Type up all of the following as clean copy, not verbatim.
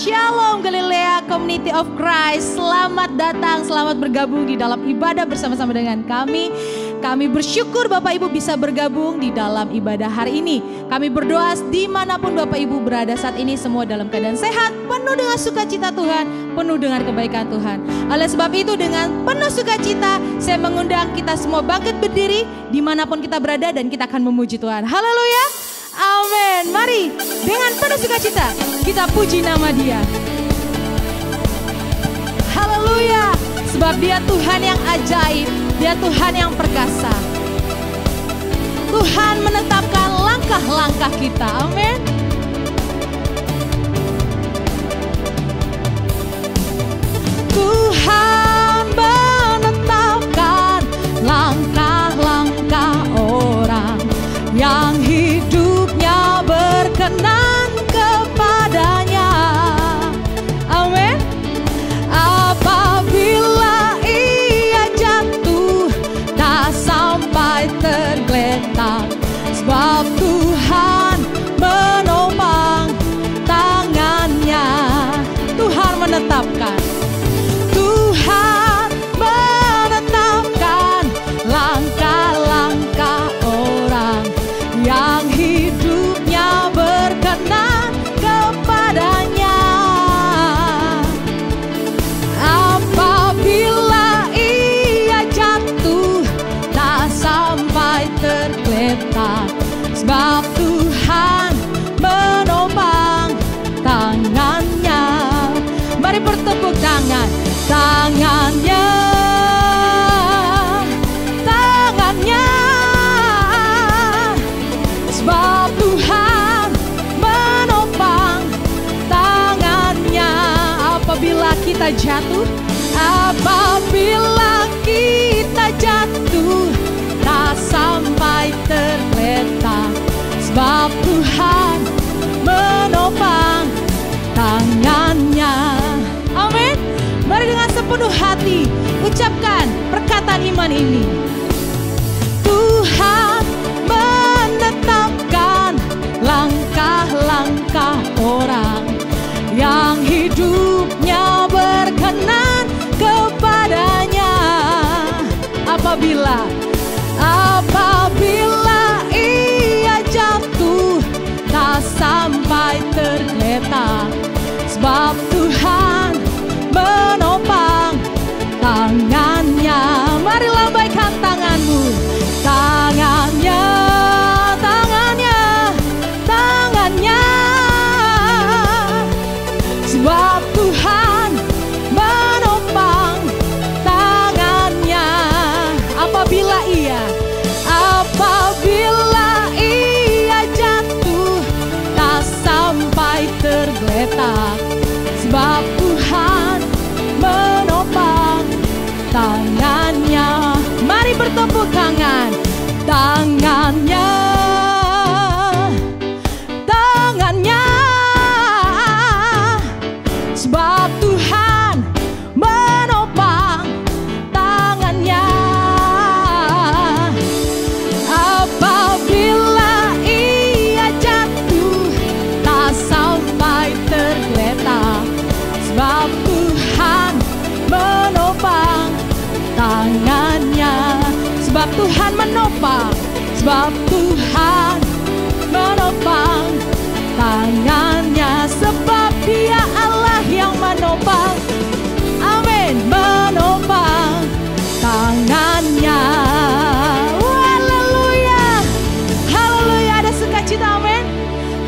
Shalom Galilea Community of Christ. Selamat datang, selamat bergabung di dalam ibadah bersama-sama dengan kami. Kami bersyukur Bapak Ibu bisa bergabung di dalam ibadah hari ini. Kami berdoa dimanapun Bapak Ibu berada saat ini, semua dalam keadaan sehat, penuh dengan sukacita Tuhan, penuh dengan kebaikan Tuhan. Oleh sebab itu dengan penuh sukacita saya mengundang kita semua bangkit berdiri dimanapun kita berada dan kita akan memuji Tuhan. Haleluya, amin. Mari dengan penuh sukacita kita puji nama Dia. Haleluya, sebab Dia Tuhan yang ajaib, Dia Tuhan yang perkasa. Tuhan menetapkan langkah-langkah kita, amin. Tuhan menetapkan langkah-langkah orang yang hidupnya berkenan kepadanya, amin. Apabila ia jatuh tak sampai tergeletak, sebab Tuhan menopang tangannya. Tuhan menetapkan, Tuhan menetapkan langkah-langkah orang yang hidupnya berkenan kepadanya. Apabila ia jatuh tak sampai tergeletak, sebab Tuhan menopang tangannya. Mari bertepuk tangan, tangannya, tangannya, sebab Tuhan menopang tangannya. Apabila kita jatuh, apabila kita jatuh tak sampai tergeletak, sebab Tuhan menopang tangannya, amin. Mari dengan sepenuh hati ucapkan perkataan iman ini. Tuhan menetapkan langkah-langkah orang yang hidupnya berkenan kepadanya. Apabila ia jatuh tak sampai tergeletak, sebab Tuhan menopang tangannya. Mari lambaikan tanganmu, tangannya, tangannya, tangannya, sebab Tuhan menopang tangannya. Apabila ia jatuh tak sampai tergeletak, sebab Tuhan menopang tangannya. Mari bertepuk tangan, tangannya, tangannya, sebab Tuhan menopang tangannya. Apabila ia jatuh tak sampai tergeletak, sebab Tuhan menopang tangannya. Sebab Tuhan menopang, sebab Tuhan menopang tangannya. Sebab Dia Allah yang menopang, amin, menopang tangannya. Haleluya, haleluya, ada sukacita, amin.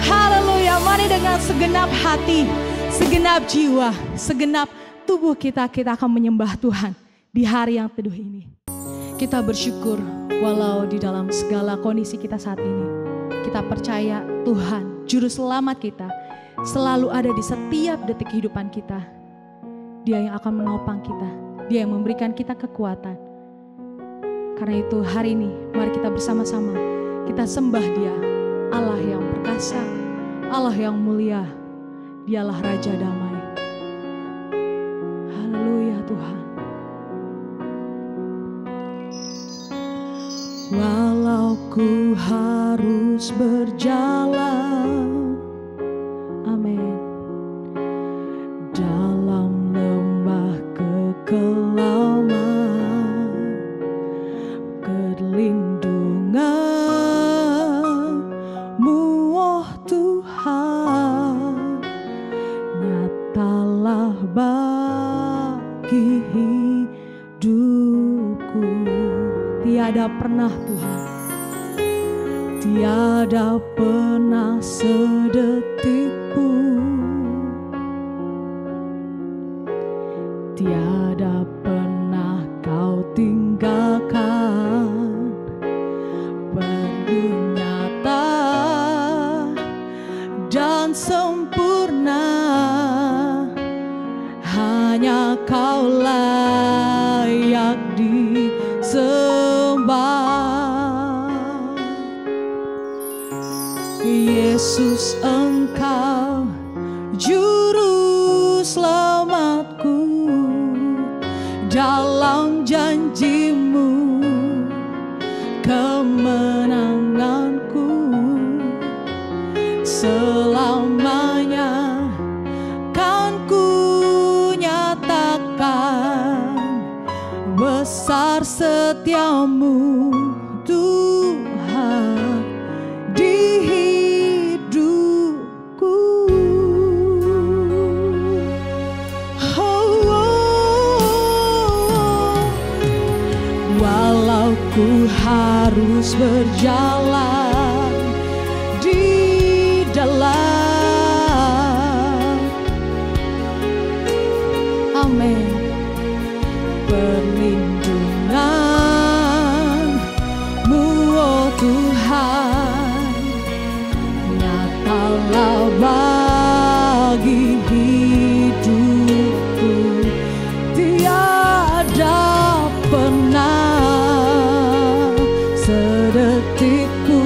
Haleluya, mari dengan segenap hati, segenap jiwa, segenap tubuh kita akan menyembah Tuhan di hari yang teduh ini. Kita bersyukur walau di dalam segala kondisi kita saat ini, kita percaya Tuhan Juru Selamat kita selalu ada di setiap detik kehidupan kita. Dia yang akan menopang kita, Dia yang memberikan kita kekuatan. Karena itu hari ini mari kita bersama-sama kita sembah Dia, Allah yang perkasa, Allah yang mulia, Dialah Raja Damai. Haleluya Tuhan. Walau ku harus berjalan, amin, Tuhan, nyatalah bagi hidupku. Tiada pernah Tuhan, tiada pernah sedetik pun, tiada pernah kau tinggalkan. Penuh nyata dan sempurna, hanya kau layak disembah. Yesus, Engkau juru selamatku, dalam janji-Mu kemenanganku selamanya kan ku nyatakan. Besar setiamu Tuhan di hidupku. Walau ku harus berjalan di dalam, amin, perlindungan-Mu, oh Tuhan, nyatalah bagi hidupku. Tiada pernah sedetikku,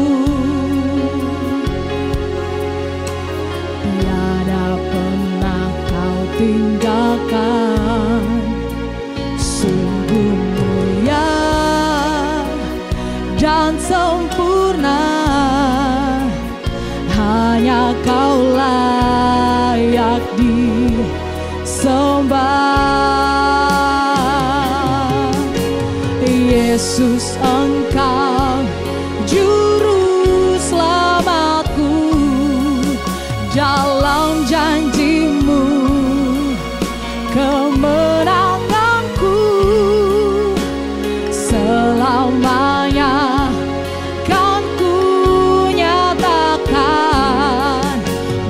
tiada pernah kau tinggalkan. Sungguh mulia dan sempurna, hanya kau layak disembah. Yesus, Engkau juru selamatku, dalam janji-Mu kemenanganku selamanya kan ku nyatakan.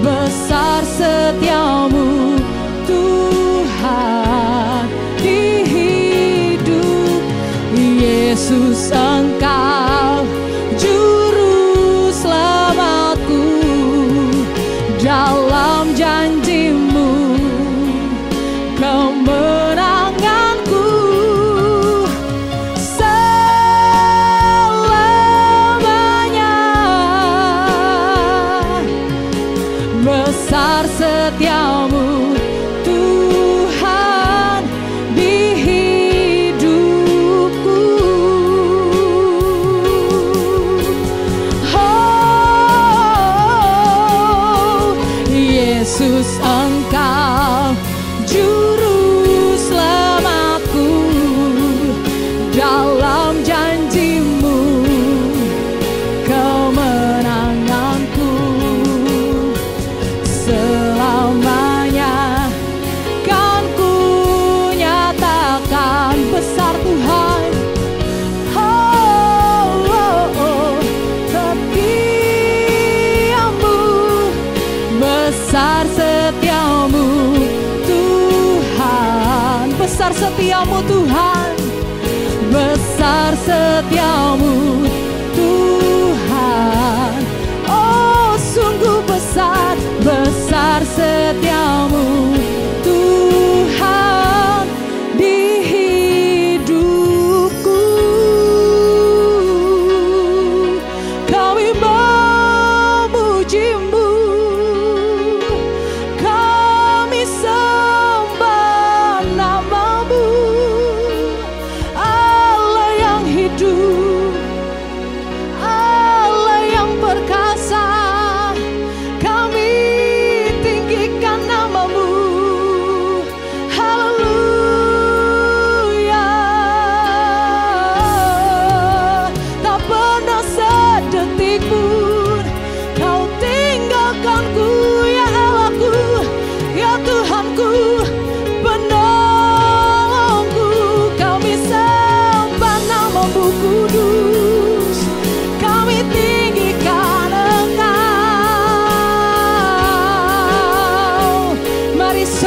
Besar setiamu Tuhan di hidup. Yesus, Engkau juru selamatku, dalam janji-Mu kemenanganku selamanya. Besar setiamu Tuhan di hidupku. Oh, Yesus, Engkau juru selamatku, dalam janji-Mu kemenanganku selamanya kan ku nyatakan. Besar Tuhan, oh, oh, oh, setiamu, besar setiamu Tuhan. Besar setiamu Tuhan, besar setiamu Tuhan. Oh, sungguh besar, besar setiamu Tuhan di hidupku. Kami memuji-Mu, kami sembah nama-Mu, Allah yang hidup, Allah yang perkasa. Kami tinggikan nama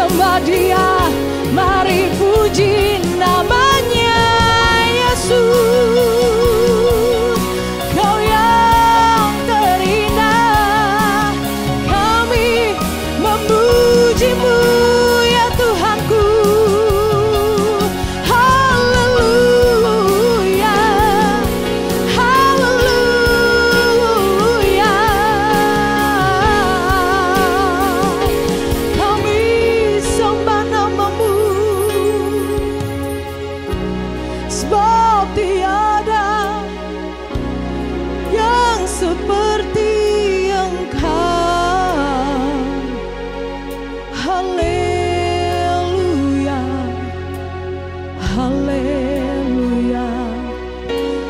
sembah Dia, mari puji namanya Yesus. Kau yang terindah, kami memuji-Mu ya Tuhanku. Haleluya, haleluya. Kami sembah nama-Mu, sebab tiada yang seperti Engkau. Haleluya, haleluya.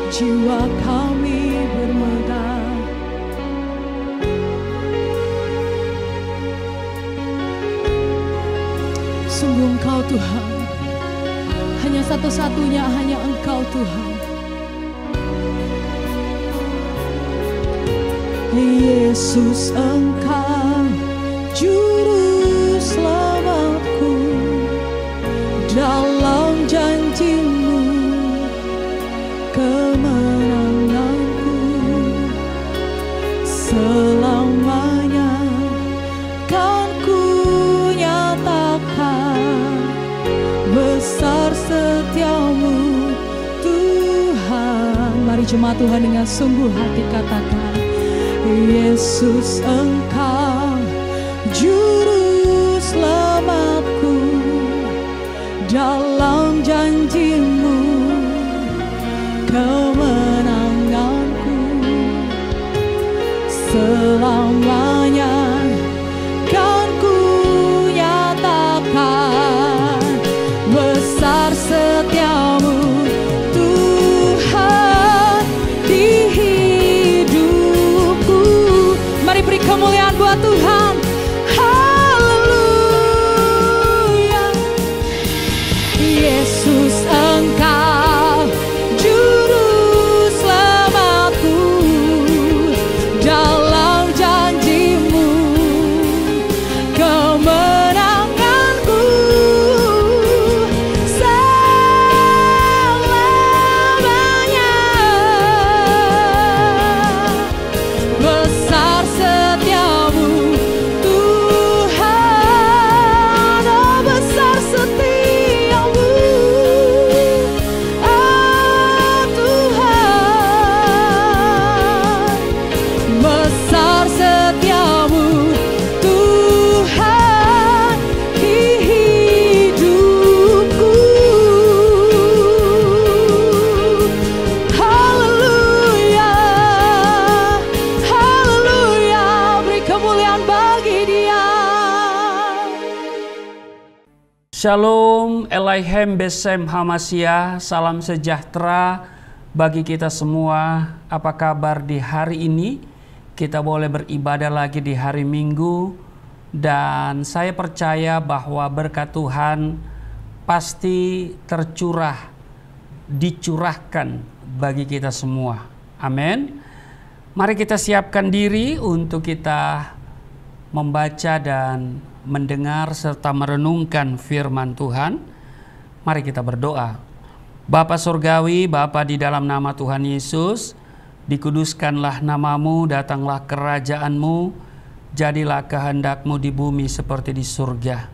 Jiwa kami bermegah, sungguh Engkau Tuhan, hanya satu-satunya, hanya Engkau Tuhan. Yesus, Engkau juru selamatku, dalam janji-Mu kemenanganku selamanya kan ku nyatakan besar setia-Mu Tuhan. Mari jemaat Tuhan dengan sungguh hati katakan, Yesus, Engkau juru selamatku, dalam janji-Mu kemenanganku selamanya kan ku nyatakan besar setia-Mu Tuhan di hidupku. Mari beri kemuliaan buat Tuhan. Haleluya. Yesus, Engkau juru selamatku, dalam janji-Mu kemenanganku selamanya. Besar setia-Mu Tuhan, oh besar setia-Mu, oh Tuhan. Besar setiamu Tuhan di hidupku. Haleluya, haleluya. Beri kemuliaan bagi Dia. Shalom, Elohim Besem Hamasya, salam sejahtera bagi kita semua. Apa kabar di hari ini? Kita boleh beribadah lagi di hari Minggu, dan saya percaya bahwa berkat Tuhan pasti dicurahkan bagi kita semua. Amin. Mari kita siapkan diri untuk kita membaca dan mendengar serta merenungkan firman Tuhan. Mari kita berdoa. Bapa Surgawi, Bapa di dalam nama Tuhan Yesus, dikuduskanlah nama-Mu, datanglah kerajaan-Mu, jadilah kehendak-Mu di bumi seperti di surga.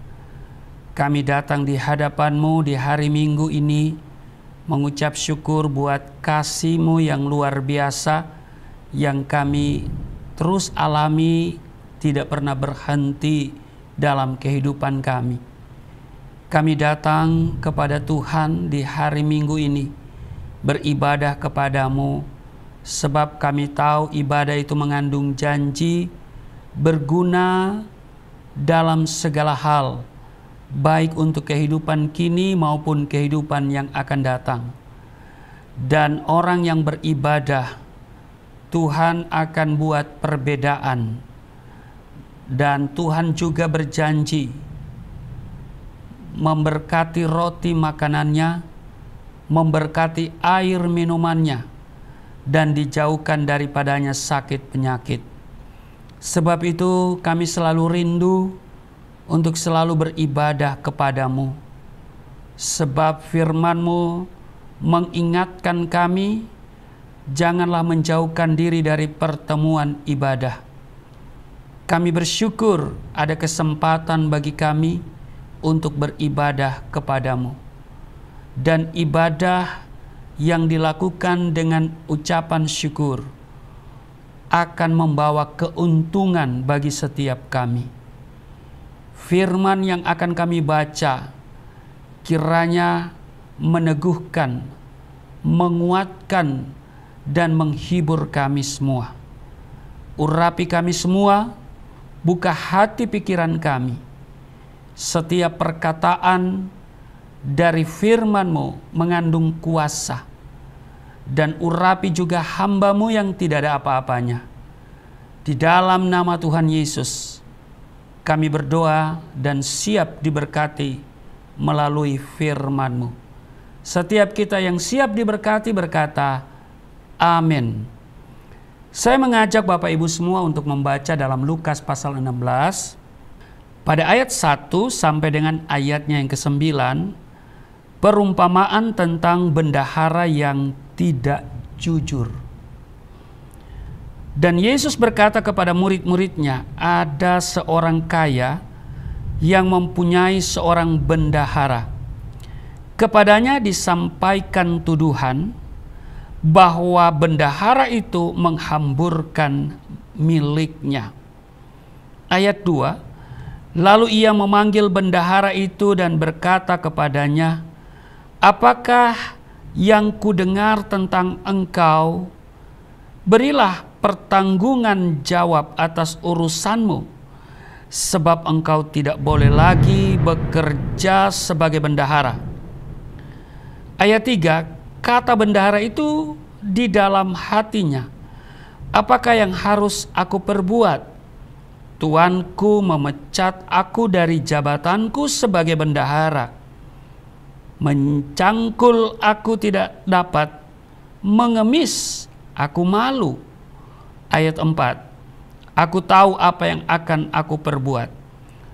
Kami datang di hadapan-Mu di hari Minggu ini, mengucap syukur buat kasih-Mu yang luar biasa, yang kami terus alami, tidak pernah berhenti dalam kehidupan kami. Kami datang kepada Tuhan di hari Minggu ini, beribadah kepada-Mu, sebab kami tahu ibadah itu mengandung janji, berguna dalam segala hal, baik untuk kehidupan kini maupun kehidupan yang akan datang. Dan orang yang beribadah, Tuhan akan buat perbedaan. Dan Tuhan juga berjanji memberkati roti makanannya, memberkati air minumannya, dan dijauhkan daripadanya sakit penyakit. Sebab itu kami selalu rindu untuk selalu beribadah kepadamu. Sebab firman-Mu mengingatkan kami, janganlah menjauhkan diri dari pertemuan ibadah. Kami bersyukur ada kesempatan bagi kami untuk beribadah kepadamu. Dan ibadah yang dilakukan dengan ucapan syukur akan membawa keuntungan bagi setiap kami. Firman yang akan kami baca kiranya meneguhkan, menguatkan, dan menghibur kami semua. Urapi kami semua, buka hati pikiran kami. Setiap perkataan dari firman-Mu mengandung kuasa. Dan urapi juga hamba-Mu yang tidak ada apa-apanya. Di dalam nama Tuhan Yesus, kami berdoa dan siap diberkati melalui firman-Mu. Setiap kita yang siap diberkati berkata, amin. Saya mengajak Bapak Ibu semua untuk membaca dalam Lukas pasal 16, pada ayat 1 sampai dengan ayatnya yang ke-9, perumpamaan tentang bendahara yang tidak jujur. Dan Yesus berkata kepada murid-muridnya, ada seorang kaya yang mempunyai seorang bendahara. Kepadanya disampaikan tuduhan bahwa bendahara itu menghamburkan miliknya. Ayat 2, lalu ia memanggil bendahara itu dan berkata kepadanya, apakah yang kudengar tentang engkau? Berilah pertanggungan jawab atas urusanmu, sebab engkau tidak boleh lagi bekerja sebagai bendahara. Ayat 3, kata bendahara itu di dalam hatinya, apakah yang harus aku perbuat? Tuanku memecat aku dari jabatanku sebagai bendahara. Mencangkul aku tidak dapat, mengemis aku malu. Ayat 4, aku tahu apa yang akan aku perbuat,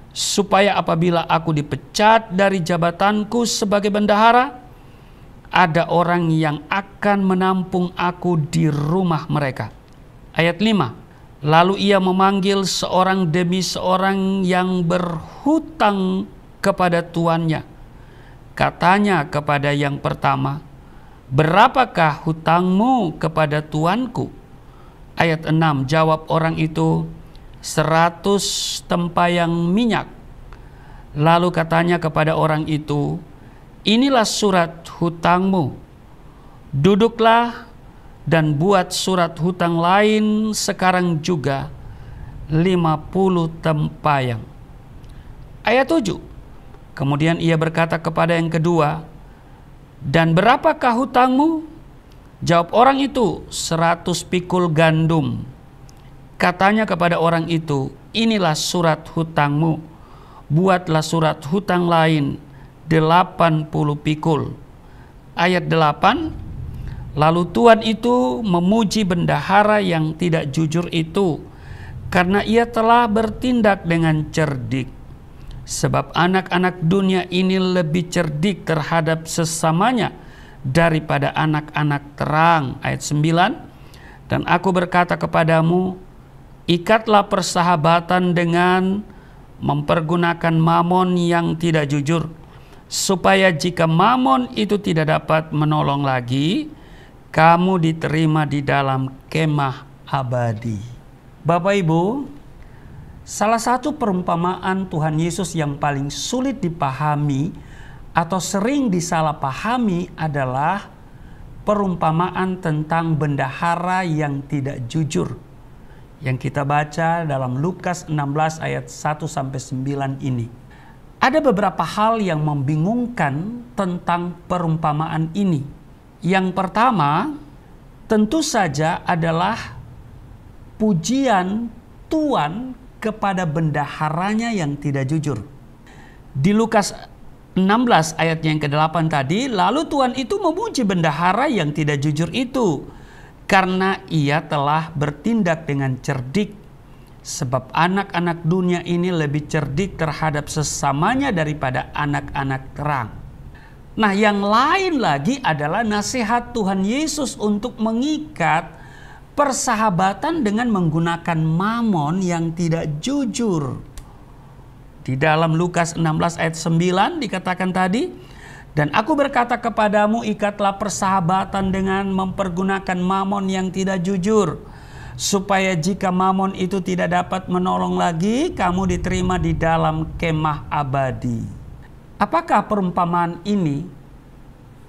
supaya apabila aku dipecat dari jabatanku sebagai bendahara, ada orang yang akan menampung aku di rumah mereka. Ayat 5, lalu ia memanggil seorang demi seorang yang berhutang kepada tuannya. Katanya kepada yang pertama, berapakah hutangmu kepada tuanku? Ayat 6, jawab orang itu, 100 tempayan minyak. Lalu katanya kepada orang itu, inilah surat hutangmu. Duduklah dan buat surat hutang lain sekarang juga, 50 tempayan. Ayat 7, kemudian ia berkata kepada yang kedua, dan berapakah hutangmu? Jawab orang itu, 100 pikul gandum. Katanya kepada orang itu, inilah surat hutangmu. Buatlah surat hutang lain, 80 pikul. Ayat 8, lalu tuan itu memuji bendahara yang tidak jujur itu, karena ia telah bertindak dengan cerdik. Sebab anak-anak dunia ini lebih cerdik terhadap sesamanya daripada anak-anak terang. Ayat 9, dan aku berkata kepadamu, ikatlah persahabatan dengan mempergunakan mamon yang tidak jujur, supaya jika mamon itu tidak dapat menolong lagi, kamu diterima di dalam kemah abadi. Bapak Ibu, salah satu perumpamaan Tuhan Yesus yang paling sulit dipahami atau sering disalahpahami adalah perumpamaan tentang bendahara yang tidak jujur, yang kita baca dalam Lukas 16 ayat 1-9 ini. Ada beberapa hal yang membingungkan tentang perumpamaan ini. Yang pertama, tentu saja adalah pujian tuan kepada bendaharanya yang tidak jujur. Di Lukas 16 ayat yang ke-8 tadi, lalu tuan itu memuji bendahara yang tidak jujur itu, karena ia telah bertindak dengan cerdik. Sebab anak-anak dunia ini lebih cerdik terhadap sesamanya daripada anak-anak terang. Nah, yang lain lagi adalah nasihat Tuhan Yesus untuk mengikat persahabatan dengan menggunakan mamon yang tidak jujur. Di dalam Lukas 16 ayat 9 dikatakan tadi, dan aku berkata kepadamu, ikatlah persahabatan dengan mempergunakan mamon yang tidak jujur, supaya jika mamon itu tidak dapat menolong lagi, kamu diterima di dalam kemah abadi. Apakah perumpamaan ini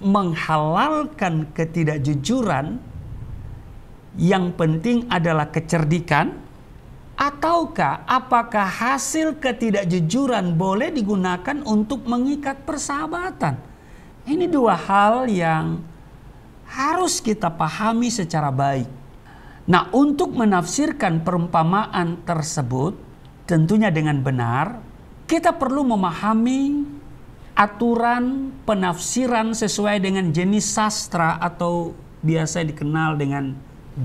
menghalalkan ketidakjujuran? Yang penting adalah kecerdikan? Ataukah apakah hasil ketidakjujuran boleh digunakan untuk mengikat persahabatan? Ini dua hal yang harus kita pahami secara baik. Nah, untuk menafsirkan perumpamaan tersebut tentunya dengan benar, kita perlu memahami aturan penafsiran sesuai dengan jenis sastra atau biasa dikenal dengan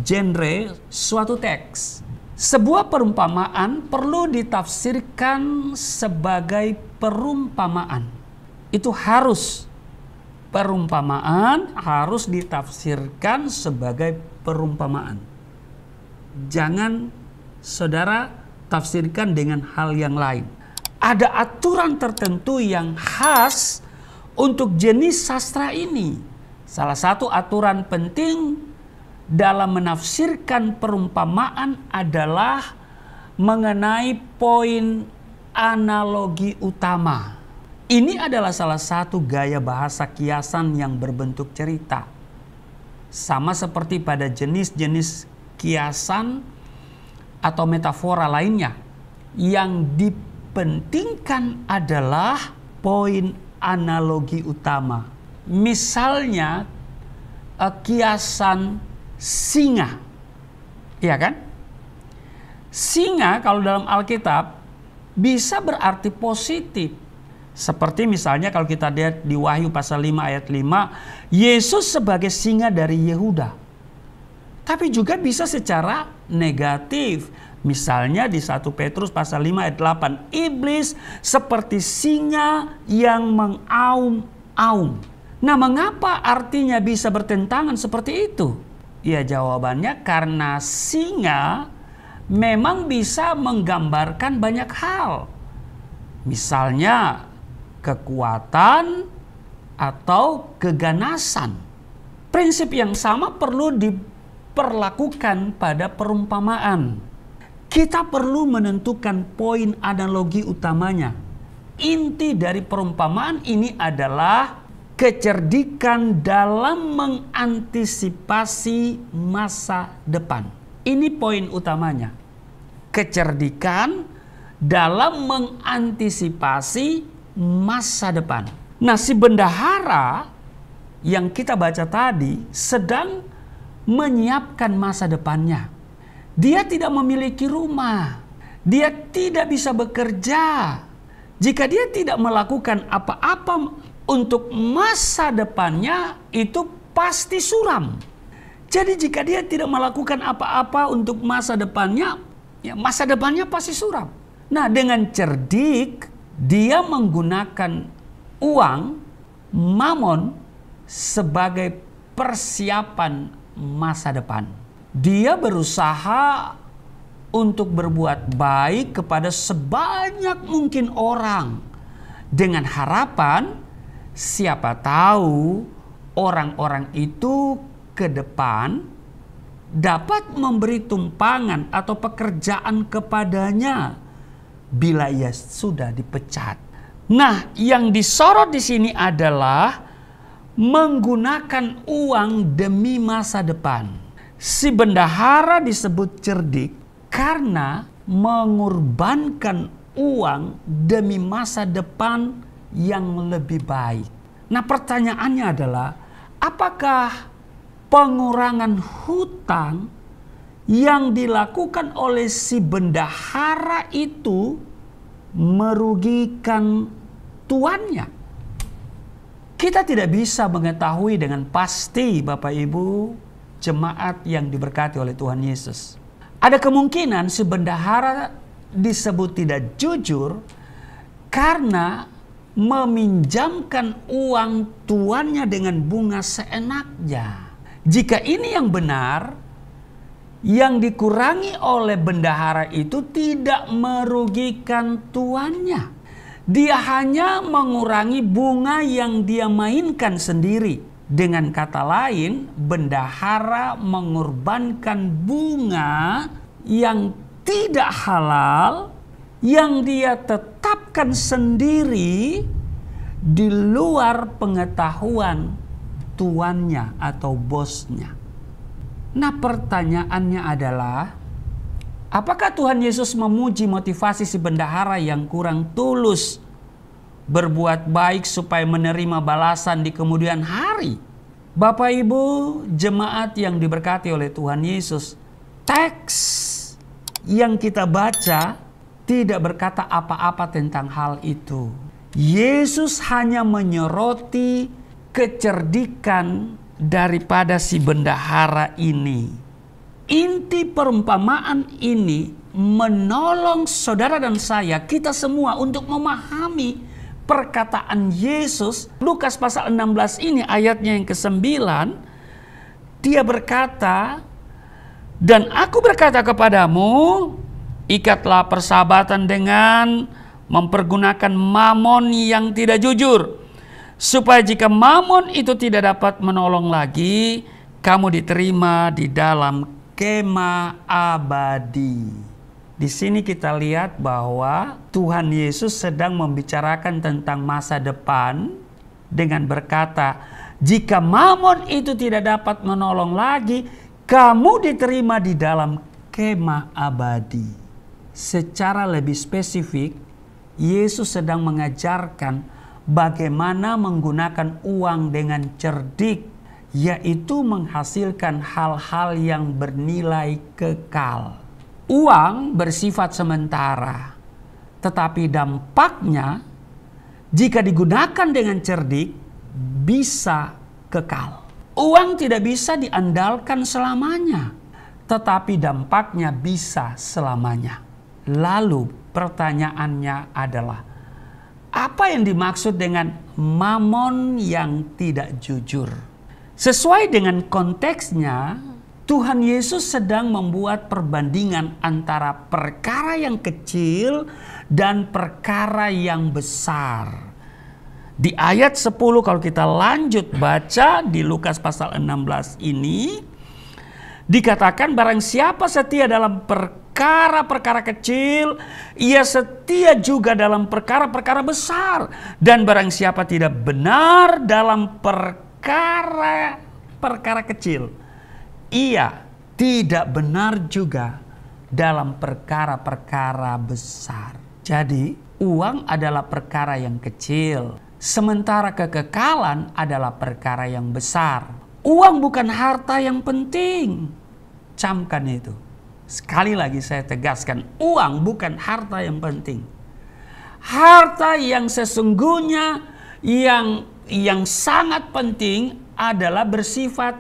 genre suatu teks. Sebuah perumpamaan perlu ditafsirkan sebagai perumpamaan. Itu harus. Perumpamaan harus ditafsirkan sebagai perumpamaan. Jangan saudara tafsirkan dengan hal yang lain. Ada aturan tertentu yang khas untuk jenis sastra ini. Salah satu aturan penting dalam menafsirkan perumpamaan adalah mengenai poin analogi utama. Ini adalah salah satu gaya bahasa kiasan yang berbentuk cerita. Sama seperti pada jenis-jenis kiasan atau metafora lainnya. Yang dipentingkan adalah poin analogi utama. Misalnya kiasan singa. Iya kan? Singa kalau dalam Alkitab bisa berarti positif. Seperti misalnya kalau kita lihat di Wahyu pasal 5 ayat 5, Yesus sebagai singa dari Yehuda. Tapi juga bisa secara negatif. Misalnya di 1 Petrus pasal 5 ayat 8, iblis seperti singa yang mengaum-aum. Nah, mengapa artinya bisa bertentangan seperti itu? Ya, jawabannya karena singa memang bisa menggambarkan banyak hal. Misalnya kekuatan atau keganasan. Prinsip yang sama perlu diperlakukan pada perumpamaan. Kita perlu menentukan poin analogi utamanya. Inti dari perumpamaan ini adalah kecerdikan dalam mengantisipasi masa depan. Ini poin utamanya. Kecerdikan dalam mengantisipasi masa depan. Nah, si bendahara yang kita baca tadi sedang menyiapkan masa depannya. Dia tidak memiliki rumah. Dia tidak bisa bekerja. Jika dia tidak melakukan apa-apa untuk masa depannya, itu pasti suram. Jadi jika dia tidak melakukan apa-apa untuk masa depannya, ya masa depannya pasti suram. Nah, dengan cerdik dia menggunakan uang, mamon, sebagai persiapan masa depan. Dia berusaha untuk berbuat baik kepada sebanyak mungkin orang. Dengan harapan, siapa tahu orang-orang itu ke depan dapat memberi tumpangan atau pekerjaan kepadanya bila ia sudah dipecat. Nah, yang disorot di sini adalah menggunakan uang demi masa depan. Si bendahara disebut cerdik karena mengorbankan uang demi masa depan yang lebih baik. Nah, pertanyaannya adalah, apakah pengurangan hutang yang dilakukan oleh si bendahara itu merugikan tuannya? Kita tidak bisa mengetahui dengan pasti, Bapak Ibu jemaat yang diberkati oleh Tuhan Yesus. Ada kemungkinan si bendahara disebut tidak jujur karena meminjamkan uang tuannya dengan bunga seenaknya. Jika ini yang benar, yang dikurangi oleh bendahara itu tidak merugikan tuannya. Dia hanya mengurangi bunga yang dia mainkan sendiri. Dengan kata lain, bendahara mengorbankan bunga yang tidak halal yang dia tetapkan sendiri di luar pengetahuan tuannya atau bosnya. Nah, pertanyaannya adalah, apakah Tuhan Yesus memuji motivasi si bendahara yang kurang tulus berbuat baik supaya menerima balasan di kemudian hari? Bapak Ibu jemaat yang diberkati oleh Tuhan Yesus, teks yang kita baca tidak berkata apa-apa tentang hal itu. Yesus hanya menyoroti kecerdikan daripada si bendahara ini. Inti perumpamaan ini menolong saudara dan saya, kita semua untuk memahami perkataan Yesus. Lukas pasal 16 ini ayatnya yang ke-9. Dia berkata, "Dan aku berkata kepadamu, ikatlah persahabatan dengan mempergunakan mamon yang tidak jujur, supaya jika mamon itu tidak dapat menolong lagi, kamu diterima di dalam kemah abadi." Di sini kita lihat bahwa Tuhan Yesus sedang membicarakan tentang masa depan dengan berkata, jika mamon itu tidak dapat menolong lagi, kamu diterima di dalam kemah abadi. Secara lebih spesifik, Yesus sedang mengajarkan bagaimana menggunakan uang dengan cerdik, yaitu menghasilkan hal-hal yang bernilai kekal. Uang bersifat sementara, tetapi dampaknya jika digunakan dengan cerdik bisa kekal. Uang tidak bisa diandalkan selamanya, tetapi dampaknya bisa selamanya. Lalu pertanyaannya adalah, apa yang dimaksud dengan mamon yang tidak jujur? Sesuai dengan konteksnya, Tuhan Yesus sedang membuat perbandingan antara perkara yang kecil dan perkara yang besar. Di ayat 10 kalau kita lanjut baca di Lukas pasal 16 ini, dikatakan barang siapa setia dalam perkara-perkara kecil, ia setia juga dalam perkara-perkara besar. Dan barang siapa tidak benar dalam perkara kecil, ia tidak benar juga dalam perkara-perkara besar. Jadi, uang adalah perkara yang kecil, sementara kekekalan adalah perkara yang besar. Uang bukan harta yang penting. Camkan itu. Sekali lagi saya tegaskan, uang bukan harta yang penting. Harta yang sesungguhnya yang sangat penting adalah bersifat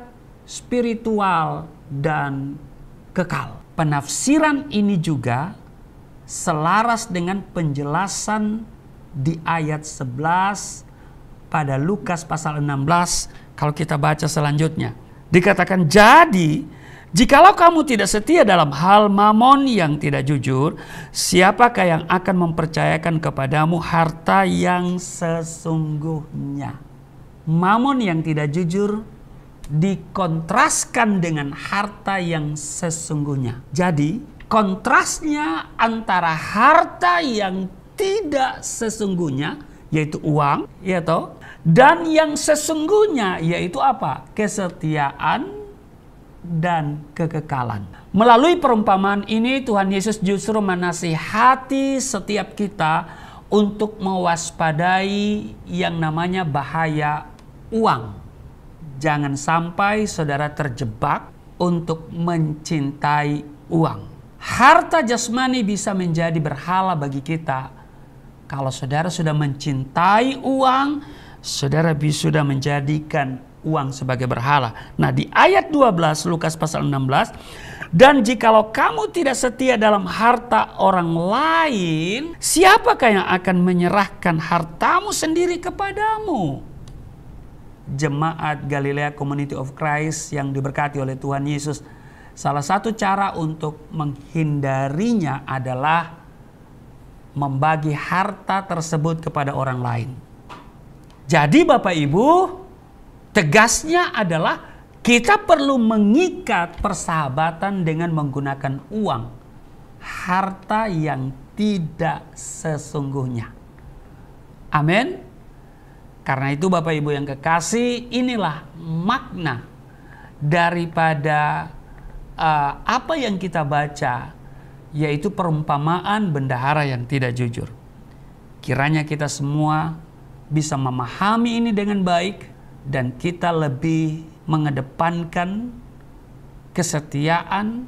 spiritual dan kekal. Penafsiran ini juga selaras dengan penjelasan di ayat 11 pada Lukas pasal 16 kalau kita baca selanjutnya. Dikatakan, jadi jikalau kamu tidak setia dalam hal mamon yang tidak jujur, siapakah yang akan mempercayakan kepadamu harta yang sesungguhnya? Mamon yang tidak jujur dikontraskan dengan harta yang sesungguhnya. Jadi kontrasnya antara harta yang tidak sesungguhnya, yaitu uang, ya toh, dan yang sesungguhnya, yaitu apa? Kesetiaan dan kekekalan. Melalui perumpamaan ini Tuhan Yesus justru menasihati setiap kita untuk mewaspadai yang namanya bahaya uang. Jangan sampai saudara terjebak untuk mencintai uang. Harta jasmani bisa menjadi berhala bagi kita. Kalau saudara sudah mencintai uang, saudara sudah menjadikan uang sebagai berhala. Nah, di ayat 12 Lukas pasal 16 Dan jikalau kamu tidak setia dalam harta orang lain, siapakah yang akan menyerahkan hartamu sendiri kepadamu? Jemaat Galilea Community of Christ yang diberkati oleh Tuhan Yesus, salah satu cara untuk menghindarinya adalah membagi harta tersebut kepada orang lain. Jadi Bapak Ibu, tegasnya adalah kita perlu mengikat persahabatan dengan menggunakan uang, harta yang tidak sesungguhnya. Amin. Karena itu Bapak Ibu yang kekasih, inilah makna daripada apa yang kita baca, yaitu perumpamaan bendahara yang tidak jujur. Kiranya kita semua bisa memahami ini dengan baik dan kita lebih mengedepankan kesetiaan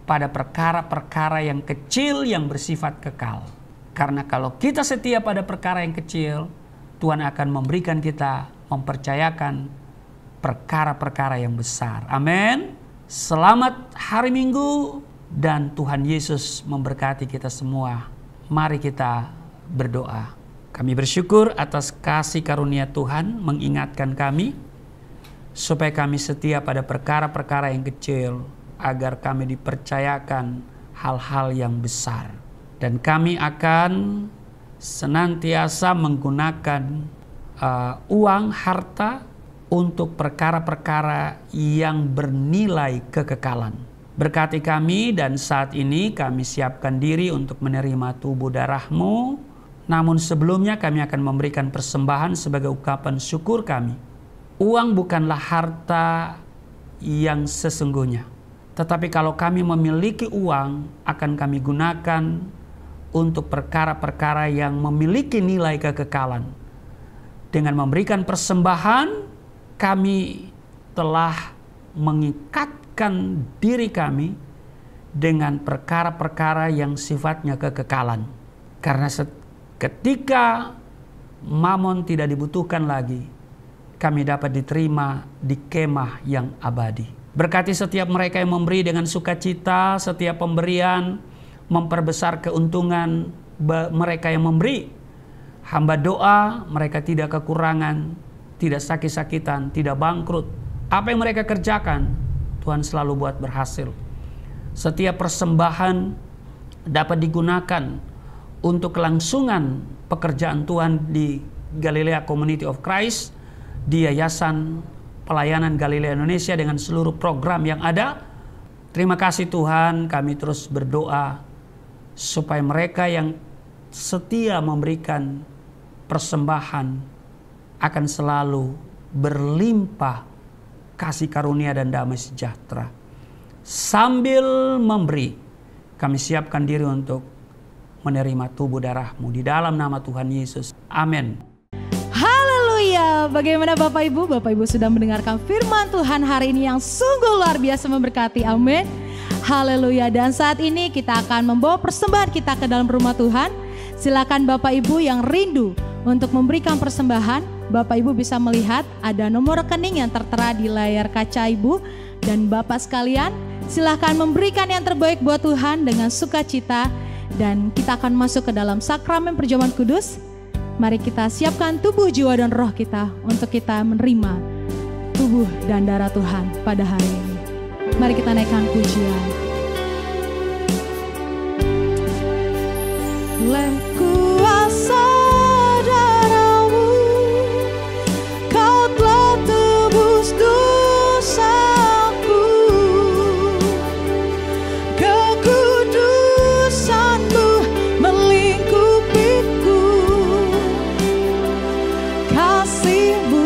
pada perkara-perkara yang kecil yang bersifat kekal. Karena kalau kita setia pada perkara yang kecil, Tuhan akan memberikan kita mempercayakan perkara-perkara yang besar. Amin. Selamat hari Minggu dan Tuhan Yesus memberkati kita semua. Mari kita berdoa. Kami bersyukur atas kasih karunia Tuhan mengingatkan kami supaya kami setia pada perkara-perkara yang kecil agar kami dipercayakan hal-hal yang besar. Dan kami akan senantiasa menggunakan uang, harta untuk perkara-perkara yang bernilai kekekalan. Berkati kami dan saat ini kami siapkan diri untuk menerima tubuh darah-Mu. Namun sebelumnya kami akan memberikan persembahan sebagai ungkapan syukur kami. Uang bukanlah harta yang sesungguhnya. Tetapi kalau kami memiliki uang, akan kami gunakan untuk perkara-perkara yang memiliki nilai kekekalan. Dengan memberikan persembahan, kami telah mengikatkan diri kami dengan perkara-perkara yang sifatnya kekekalan. Karena ketika mamon tidak dibutuhkan lagi, kami dapat diterima di kemah yang abadi. Berkati setiap mereka yang memberi dengan sukacita, setiap pemberian memperbesar keuntungan mereka yang memberi. Hamba doa mereka tidak kekurangan, tidak sakit-sakitan, tidak bangkrut. Apa yang mereka kerjakan, Tuhan selalu buat berhasil. Setiap persembahan dapat digunakan untuk kelangsungan pekerjaan Tuhan di Galilea Community of Christ, di Yayasan Pelayanan Galilea Indonesia dengan seluruh program yang ada. Terima kasih Tuhan, kami terus berdoa supaya mereka yang setia memberikan persembahan akan selalu berlimpah kasih karunia dan damai sejahtera. Sambil memberi, kami siapkan diri untuk menerima tubuh darah-Mu di dalam nama Tuhan Yesus. Amin. Haleluya. Bagaimana Bapak Ibu? Bapak Ibu sudah mendengarkan firman Tuhan hari ini yang sungguh luar biasa memberkati. Amin. Haleluya. Dan saat ini kita akan membawa persembahan kita ke dalam rumah Tuhan. Silakan Bapak Ibu yang rindu untuk memberikan persembahan, Bapak Ibu bisa melihat ada nomor rekening yang tertera di layar kaca Ibu. Dan Bapak sekalian, silakan memberikan yang terbaik buat Tuhan dengan sukacita. Dan kita akan masuk ke dalam sakramen perjamuan kudus. Mari kita siapkan tubuh, jiwa, dan roh kita untuk kita menerima tubuh dan darah Tuhan pada hari ini. Mari kita naikkan pujian. Oleh kuasa darah-Mu, Kau telah tebus dosaku. Kekudusan-Mu melingkupiku. Kasih-Mu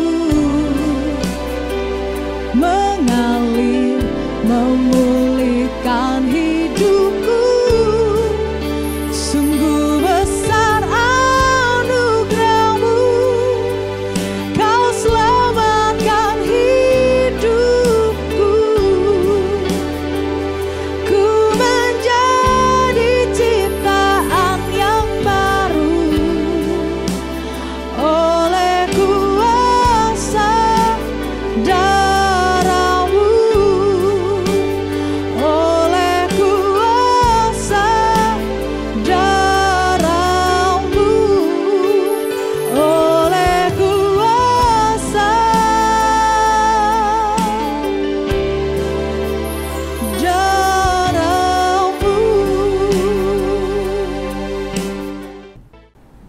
mengalir, memulihkan hidupku. Sungguh besar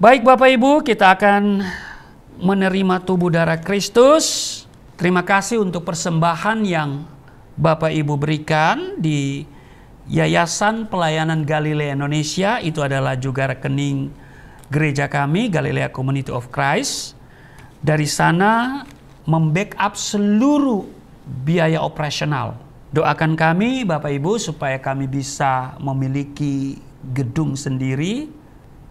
Baik Bapak Ibu, kita akan menerima tubuh darah Kristus. Terima kasih untuk persembahan yang Bapak Ibu berikan di Yayasan Pelayanan Galilea Indonesia. Itu adalah juga rekening gereja kami, Galilea Community of Christ. Dari sana membackup seluruh biaya operasional. Doakan kami Bapak Ibu supaya kami bisa memiliki gedung sendiri.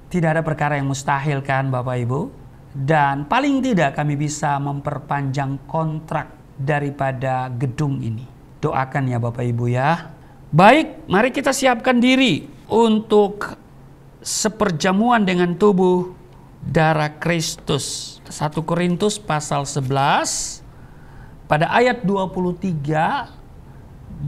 Tidak ada perkara yang mustahil kan Bapak Ibu. Dan paling tidak kami bisa memperpanjang kontrak daripada gedung ini. Doakan ya Bapak Ibu ya. Baik, mari kita siapkan diri untuk seperjamuan dengan tubuh darah Kristus. 1 Korintus pasal 11 pada ayat 23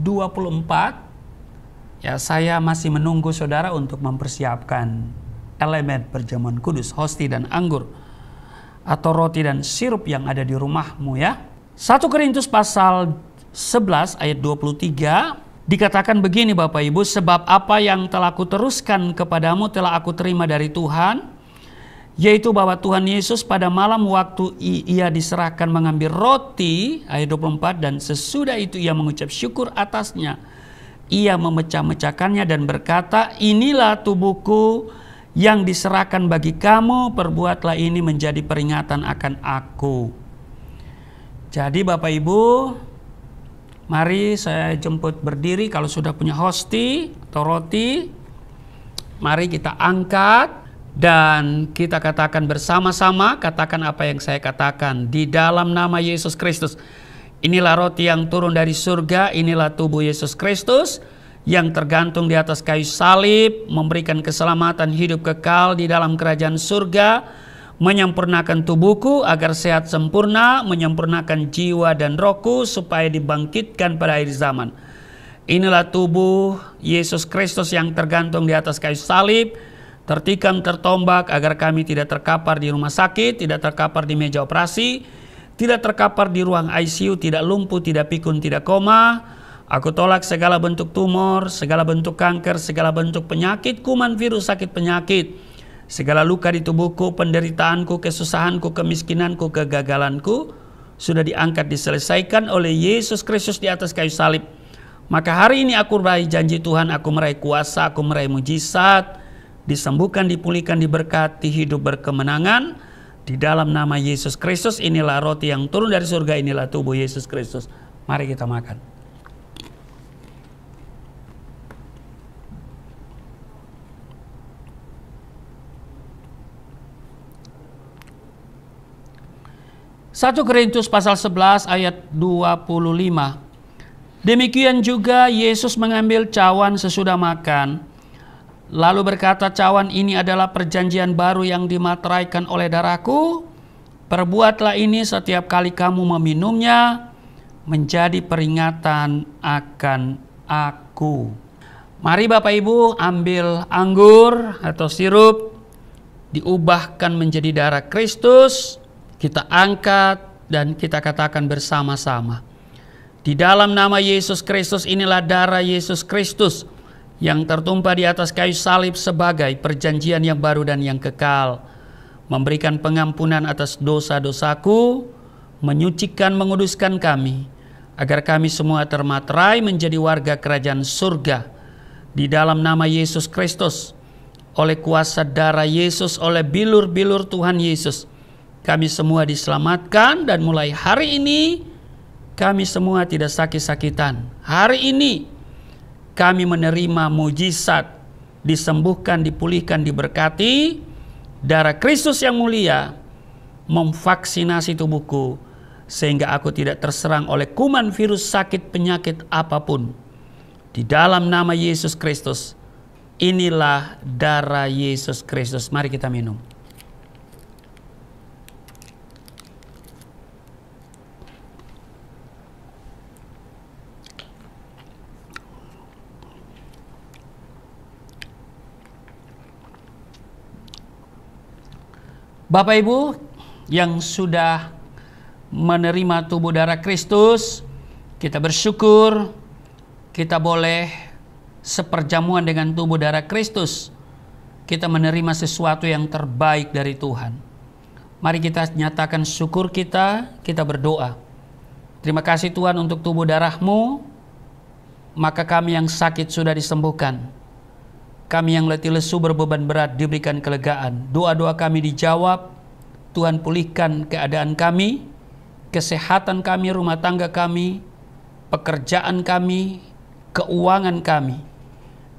24, ya saya masih menunggu saudara untuk mempersiapkan elemen perjamuan kudus, hosti dan anggur, atau roti dan sirup yang ada di rumahmu ya. 1 Korintus pasal 11 ayat 23 dikatakan begini Bapak Ibu, sebab apa yang telah kuteruskan kepadamu telah aku terima dari Tuhan, yaitu bahwa Tuhan Yesus pada malam waktu ia diserahkan mengambil roti, ayat 24, dan sesudah itu ia mengucap syukur atasnya. Ia memecah-mecahkannya dan berkata, inilah tubuhku yang diserahkan bagi kamu, perbuatlah ini menjadi peringatan akan aku. Jadi Bapak Ibu, mari saya jemput berdiri. Kalau sudah punya hosti atau roti, mari kita angkat. Dan kita katakan bersama-sama, katakan apa yang saya katakan. Di dalam nama Yesus Kristus, inilah roti yang turun dari surga, inilah tubuh Yesus Kristus yang tergantung di atas kayu salib, memberikan keselamatan hidup kekal di dalam kerajaan surga, menyempurnakan tubuhku agar sehat sempurna, menyempurnakan jiwa dan rohku supaya dibangkitkan pada akhir zaman. Inilah tubuh Yesus Kristus yang tergantung di atas kayu salib, tertikam, tertombak agar kami tidak terkapar di rumah sakit, tidak terkapar di meja operasi, tidak terkapar di ruang ICU, tidak lumpuh, tidak pikun, tidak koma. Aku tolak segala bentuk tumor, segala bentuk kanker, segala bentuk penyakit, kuman, virus, sakit penyakit, segala luka di tubuhku, penderitaanku, kesusahanku, kemiskinanku, kegagalanku sudah diangkat, diselesaikan oleh Yesus Kristus di atas kayu salib. Maka hari ini aku meraih janji Tuhan, aku meraih kuasa, aku meraih mujizat, disembuhkan, dipulihkan, diberkati, hidup berkemenangan di dalam nama Yesus Kristus. Inilah roti yang turun dari surga, inilah tubuh Yesus Kristus. Mari kita makan. Satu Korintus pasal 11 ayat 25. Demikian juga Yesus mengambil cawan sesudah makan, lalu berkata, cawan ini adalah perjanjian baru yang dimateraikan oleh darahku. Perbuatlah ini setiap kali kamu meminumnya, menjadi peringatan akan aku. Mari Bapak Ibu ambil anggur atau sirup, diubahkan menjadi darah Kristus. Kita angkat dan kita katakan bersama-sama. Di dalam nama Yesus Kristus, inilah darah Yesus Kristus yang tertumpah di atas kayu salib sebagai perjanjian yang baru dan yang kekal, memberikan pengampunan atas dosa-dosaku, menyucikan, menguduskan kami, agar kami semua termaterai menjadi warga kerajaan surga. Di dalam nama Yesus Kristus, oleh kuasa darah Yesus, oleh bilur-bilur Tuhan Yesus, kami semua diselamatkan, dan mulai hari ini kami semua tidak sakit-sakitan. Hari ini kami menerima mujizat, disembuhkan, dipulihkan, diberkati. Darah Kristus yang mulia memvaksinasi tubuhku, sehingga aku tidak terserang oleh kuman, virus, sakit, penyakit apapun. Di dalam nama Yesus Kristus, inilah darah Yesus Kristus. Mari kita minum. Bapak Ibu yang sudah menerima tubuh darah Kristus, kita bersyukur kita boleh seperjamuan dengan tubuh darah Kristus kita menerima sesuatu yang terbaik dari Tuhan. Mari kita nyatakan syukur kita berdoa. Terima kasih Tuhan untuk tubuh darah-Mu, maka kami yang sakit sudah disembuhkan. Kami yang letih lesu berbeban berat diberikan kelegaan. Doa-doa kami dijawab. Tuhan pulihkan keadaan kami, kesehatan kami, rumah tangga kami, pekerjaan kami, keuangan kami.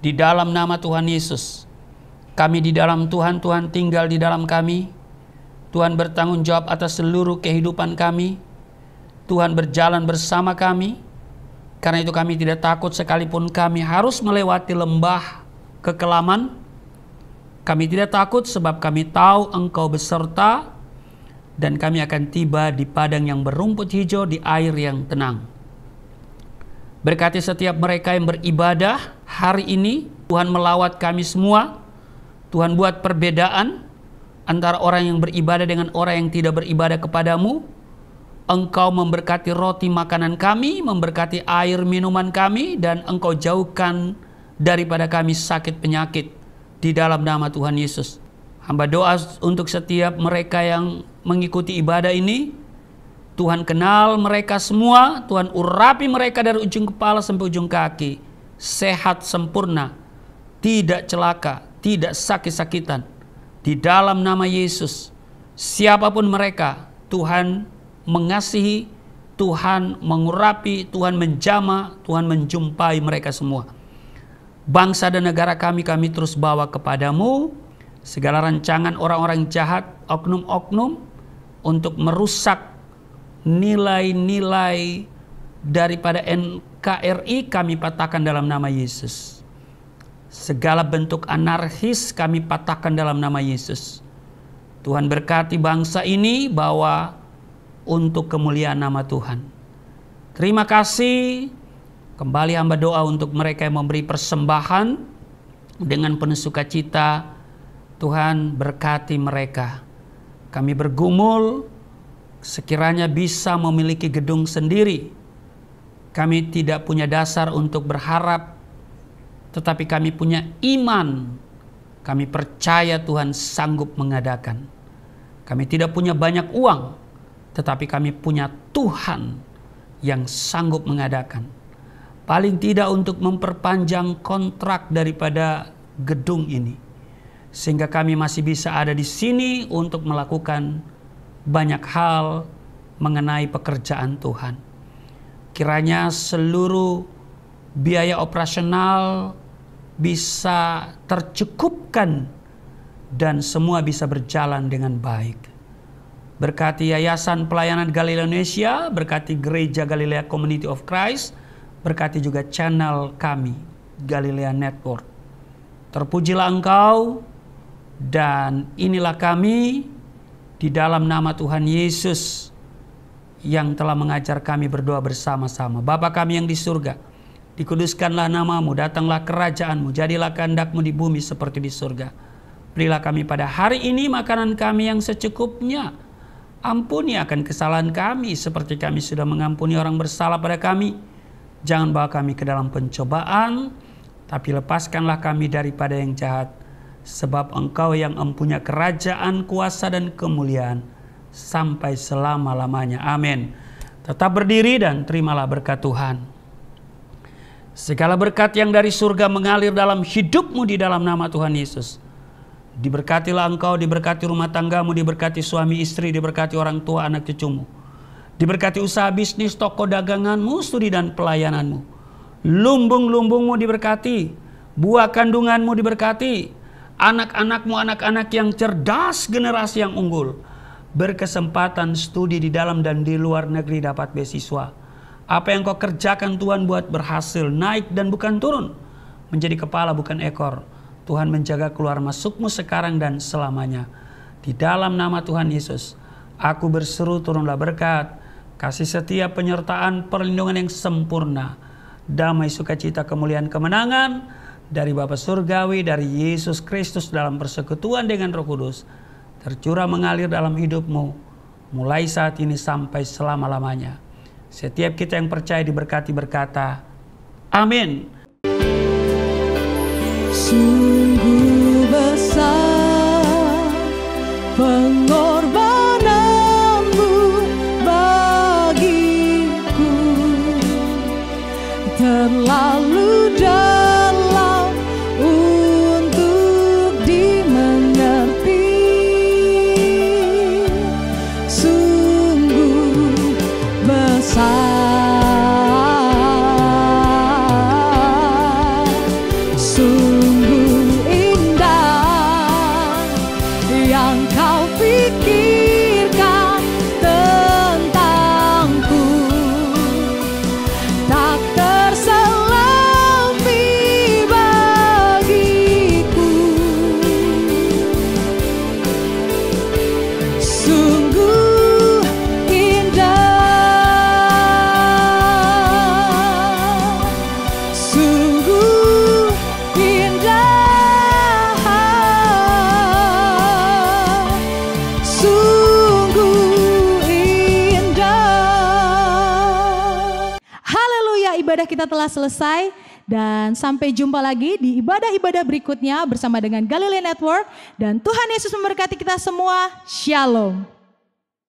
Di dalam nama Tuhan Yesus, kami di dalam Tuhan, Tuhan tinggal di dalam kami. Tuhan bertanggung jawab atas seluruh kehidupan kami. Tuhan berjalan bersama kami. Karena itu kami tidak takut sekalipun kami harus melewati lembah kekelaman. Kami tidak takut sebab kami tahu Engkau beserta, dan kami akan tiba di padang yang berumput hijau, di air yang tenang. Berkati setiap mereka yang beribadah hari ini. Tuhan melawat kami semua. Tuhan buat perbedaan antara orang yang beribadah dengan orang yang tidak beribadah kepadamu. Engkau memberkati roti makanan kami, memberkati air minuman kami, dan Engkau jauhkan daripada kami sakit penyakit. Di dalam nama Tuhan Yesus. Hamba doa untuk setiap mereka yang mengikuti ibadah ini. Tuhan kenal mereka semua. Tuhan urapi mereka dari ujung kepala sampai ujung kaki. Sehat sempurna. Tidak celaka. Tidak sakit-sakitan. Di dalam nama Yesus. Siapapun mereka, Tuhan mengasihi. Tuhan mengurapi. Tuhan menjamah. Tuhan menjumpai mereka semua. Bangsa dan negara kami terus bawa kepadamu. Segala rancangan orang-orang jahat, oknum-oknum, untuk merusak nilai-nilai daripada NKRI kami patahkan dalam nama Yesus. Segala bentuk anarkis kami patahkan dalam nama Yesus. Tuhan berkati bangsa ini bahwa untuk kemuliaan nama Tuhan. Terima kasih. Kembali hamba doa untuk mereka yang memberi persembahan dengan penuh sukacita. Tuhan berkati mereka. Kami bergumul sekiranya bisa memiliki gedung sendiri. Kami tidak punya dasar untuk berharap, tetapi kami punya iman. Kami percaya Tuhan sanggup mengadakan. Kami tidak punya banyak uang, tetapi kami punya Tuhan yang sanggup mengadakan. Paling tidak untuk memperpanjang kontrak daripada gedung ini. Sehingga kami masih bisa ada di sini untuk melakukan banyak hal mengenai pekerjaan Tuhan. Kiranya seluruh biaya operasional bisa tercukupkan dan semua bisa berjalan dengan baik. Berkati Yayasan Pelayanan Galilea Indonesia, berkati Gereja Galilea Community of Christ, berkati juga channel kami, Galilea Network. Terpujilah Engkau. Dan inilah kami di dalam nama Tuhan Yesus yang telah mengajar kami berdoa bersama-sama. Bapa kami yang di surga, dikuduskanlah namamu, datanglah kerajaanmu, jadilah kehendak-mu di bumi seperti di surga. Berilah kami pada hari ini makanan kami yang secukupnya. Ampuni akan kesalahan kami seperti kami sudah mengampuni orang bersalah pada kami. Jangan bawa kami ke dalam pencobaan, tapi lepaskanlah kami daripada yang jahat. Sebab Engkau yang mempunyai kerajaan, kuasa, dan kemuliaan sampai selama-lamanya. Amin. Tetap berdiri dan terimalah berkat Tuhan. Segala berkat yang dari surga mengalir dalam hidupmu di dalam nama Tuhan Yesus. Diberkatilah engkau, diberkati rumah tanggamu, diberkati suami istri, diberkati orang tua anak cucumu. Diberkati usaha bisnis, toko daganganmu, studi dan pelayananmu. Lumbung-lumbungmu diberkati, buah kandunganmu diberkati. Anak-anakmu, anak-anak yang cerdas, generasi yang unggul, berkesempatan studi di dalam dan di luar negeri, dapat beasiswa. Apa yang kau kerjakan Tuhan buat berhasil, naik dan bukan turun, menjadi kepala bukan ekor. Tuhan menjaga keluar masukmu sekarang dan selamanya. Di dalam nama Tuhan Yesus, aku berseru turunlah berkat, kasih setia, penyertaan, perlindungan yang sempurna, damai, sukacita, kemuliaan, kemenangan, dari Bapa Surgawi, dari Yesus Kristus dalam persekutuan dengan Roh Kudus, tercurah mengalir dalam hidupmu, mulai saat ini sampai selama-lamanya. Setiap kita yang percaya diberkati berkata, amin. Sungguh besar pengorbananmu bagiku terlalu dalam untuk dimengerti. Sungguh besar, sungguh indah yang kau pikirkan tentangku, tak terselami bagiku. Sungguh indah, sungguh indah, sungguh indah. Haleluya, ibadah kita telah selesai. Dan sampai jumpa lagi di ibadah-ibadah berikutnya bersama dengan Galilee Network. Dan Tuhan Yesus memberkati kita semua. Shalom.